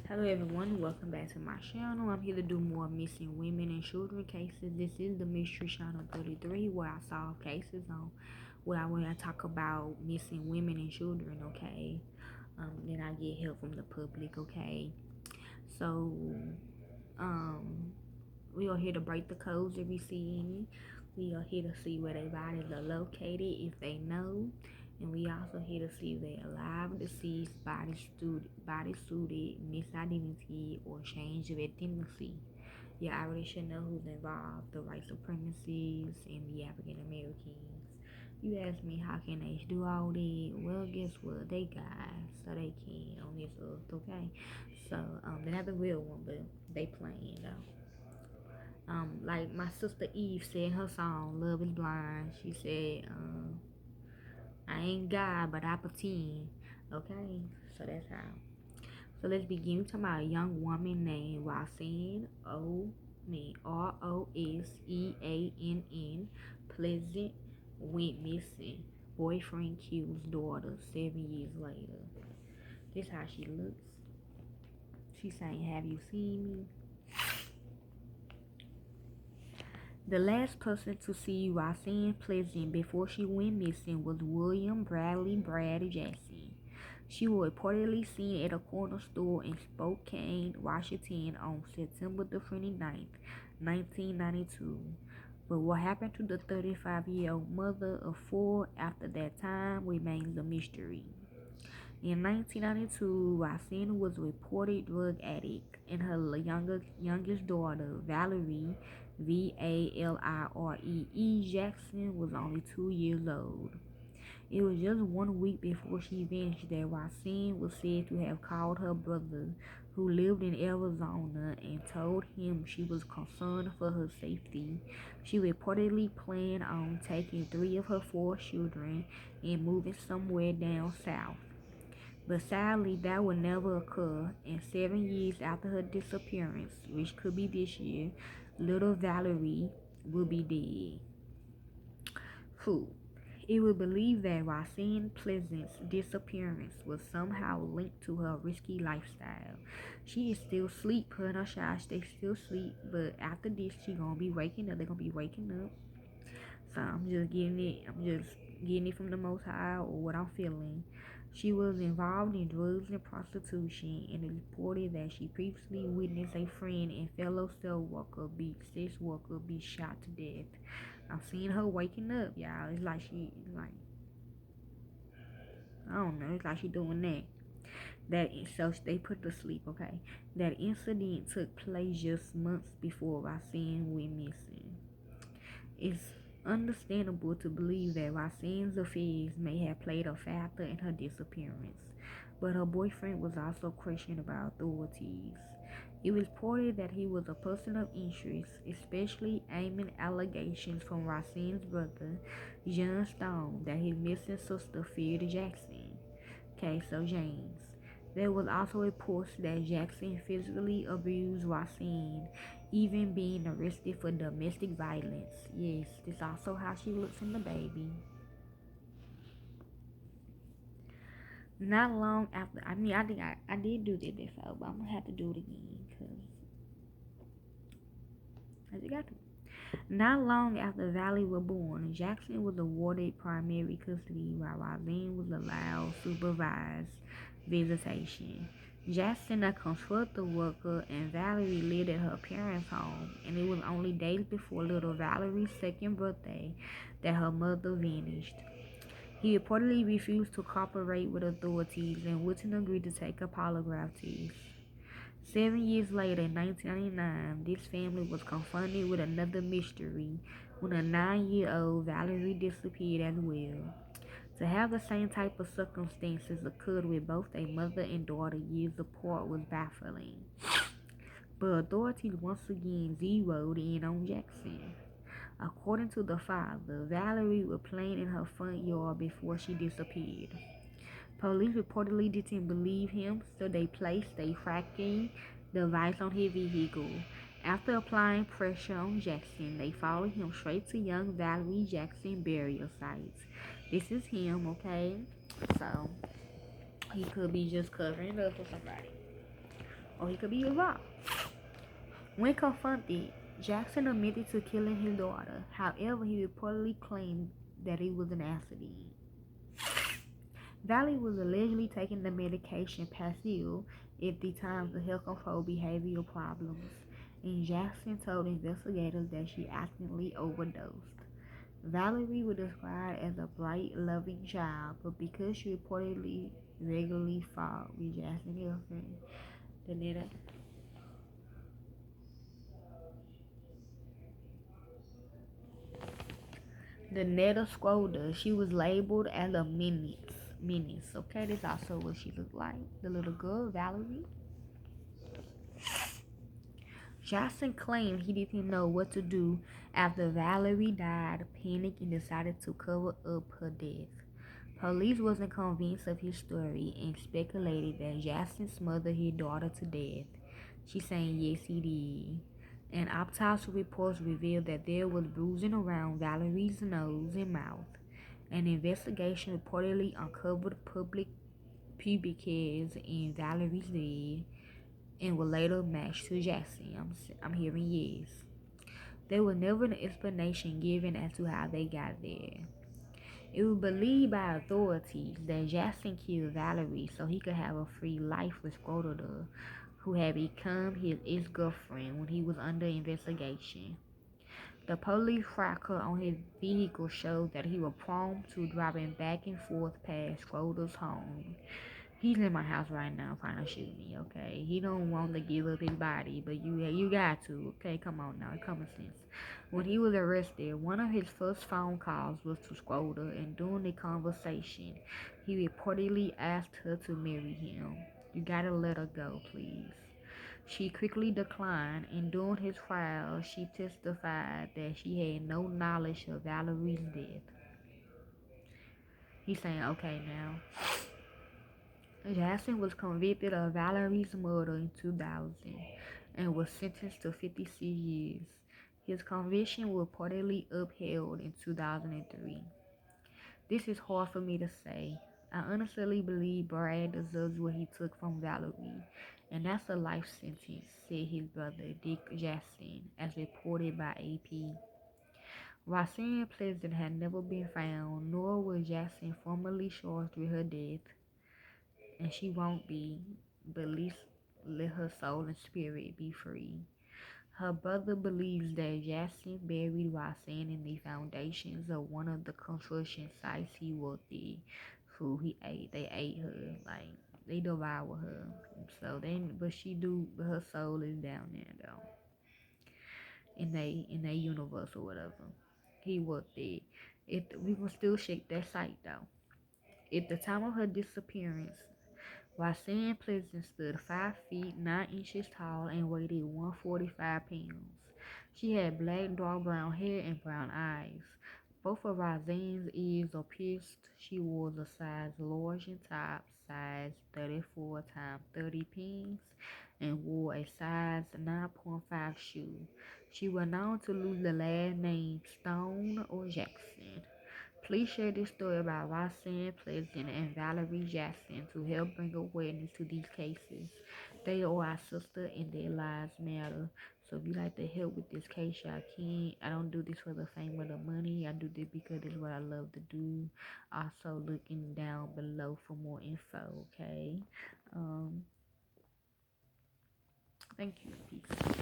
Hello everyone, welcome back to my channel. I'm here to do more missing women and children cases. This is the Mystery Channel 33 where I solve cases on where I talk about missing women and children, okay? Then I get help from the public, okay? So, um, we are here to break the codes if we see any. We are here to see where their bodies are located if they know. And we also here to see if they're alive, deceased, body suited, misidentity, or change of ethnicity. You already should know who's involved, the white supremacists and the African Americans. You ask me how can they do all that? Well, guess what? They guys, so they can on this earth, okay? So they're not the real one, but they playing though. Like my sister Eve said in her song "Love Is Blind." She said, I ain't God, but I pretend. Okay, so that's how. So let's begin. We're talking about a young woman named Roseann Roseann Pleasant went missing. Boyfriend kills daughter 7 years later. This how she looks. She's saying, "Have you seen me?" The last person to see Roseann Pleasant before she went missing was William Bradley Brad Jackson. She was reportedly seen at a corner store in Spokane, Washington on September the 29th, 1992. But what happened to the 35-year-old mother of four after that time remains a mystery. In 1992, Roseann was a reported drug addict, and her youngest daughter, Valerie, Valrie Jackson, was only 2 years old. It was just 1 week before she vanished that Roseann was said to have called her brother, who lived in Arizona, and told him she was concerned for her safety. She reportedly planned on taking three of her four children and moving somewhere down south. But sadly, that would never occur, and 7 years after her disappearance, which could be this year, little Valerie will be dead. Food. It was believed that Roseann Pleasant's disappearance was somehow linked to her risky lifestyle. She is still asleep, her and her child stay still asleep, but after this, she gonna be waking up. They're gonna be waking up. So I'm just getting it from the Most High or what I'm feeling. She was involved in drugs and prostitution, and it reported that she previously witnessed a friend and fellow sex worker be shot to death. I'm seeing her waking up, y'all. It's like I don't know. It's like she doing that. So they put to sleep. Okay, that incident took place just months before Roseann went missing. It's understandable to believe that Roseann's affairs may have played a factor in her disappearance, but her boyfriend was also questioned by authorities. It was reported that he was a person of interest, especially aiming allegations from Roseann's brother, John Stone, that his missing sister feared Jackson. Okay, so James. There was also reports that Jackson physically abused Roseann, even being arrested for domestic violence. Yes, this is also how she looks in the baby. Not long after, I think I did do this before, but I'm gonna have to do it again because I just got to. Not long after Valley was born, Jackson was awarded primary custody while Roseann was allowed supervised visitation. Jackson, a construction worker, and Valerie lived at her parents' home, and it was only days before little Valerie's second birthday that her mother vanished. He reportedly refused to cooperate with authorities and wouldn't agree to take a polygraph test. 7 years later, in 1999, this family was confronted with another mystery when a 9-year-old Valerie disappeared as well. To have the same type of circumstances occurred with both a mother and daughter years apart was baffling. But authorities once again zeroed in on Jackson. According to the father, Valerie was playing in her front yard before she disappeared. Police reportedly didn't believe him, so they placed a tracking device on his vehicle. After applying pressure on Jackson, they followed him straight to young Valerie Jackson burial sites. This is him, okay? So he could be just covering it up for somebody. or he could be a rock. When confronted, Jackson admitted to killing his daughter. However, he reportedly claimed that it was an accident. Valley was allegedly taking the medication Paxil at the time to help control behavioral problems, and Jackson told investigators that she accidentally overdosed. Valerie was described as a bright, loving child, but because she reportedly regularly fought with Jackson Nelson, the netta, Squader, she was labeled as a menace. Menace, okay? That's also what she looked like. The little girl, Valerie. Jackson claimed he didn't know what to do after Valerie died, panicked, and decided to cover up her death. Police wasn't convinced of his story and speculated that Jackson smothered his daughter to death. She's saying yes, he did. And autopsy reports revealed that there was bruising around Valerie's nose and mouth. An investigation reportedly uncovered public pubic hairs in Valerie's bed and were later matched to Jackson. I'm hearing yes. There was never an explanation given as to how they got there. It was believed by authorities that Jackson killed Valerie so he could have a free life with Scroder, who had become his ex-girlfriend when he was under investigation. The police tracker on his vehicle showed that he was prone to driving back and forth past Schroeder's home. He's in my house right now trying to shoot me, okay? He don't want to give up his body, but you got to, okay? Come on now, common sense. When he was arrested, one of his first phone calls was to Schroeder, and during the conversation, he reportedly asked her to marry him. You gotta let her go, please. She quickly declined, and during his trial, she testified that she had no knowledge of Valerie's death. He's saying, okay now. Jackson was convicted of Valerie's murder in 2000 and was sentenced to 56 years. His conviction was reportedly upheld in 2003. This is hard for me to say. I honestly believe Brad deserves what he took from Valerie, and that's a life sentence, said his brother Dick Jackson, as reported by AP. Roseann Pleasant had never been found, nor was Jackson formally charged with her death, and she won't be, but at least let her soul and spirit be free. Her brother believes that Jackson buried Roseann in the foundations of one of the construction sites he worked at. Who he ate, they ate her, like they devour her. So they, but she do, but her soul is down there though, in they universe or whatever. He worked there. We can still shake that site though. At the time of her disappearance, Roseann Pleasant stood 5 feet 9 inches tall and weighed 145 pounds. She had black, dark brown hair and brown eyes. Both of Rosann's ears are pierced. She wore a size large in top, size 34 times 30 pins, and wore a size 9.5 shoe. She went on to lose the last name Stone or Jackson. Please share this story about Roseann Pleasant and Valerie Jackson to help bring awareness to these cases. They are our sister and their lives matter. So if you like to help with this case, y'all can. I don't do this for the fame or the money. I do this because it's what I love to do. Also looking down below for more info, okay? Thank you. Peace.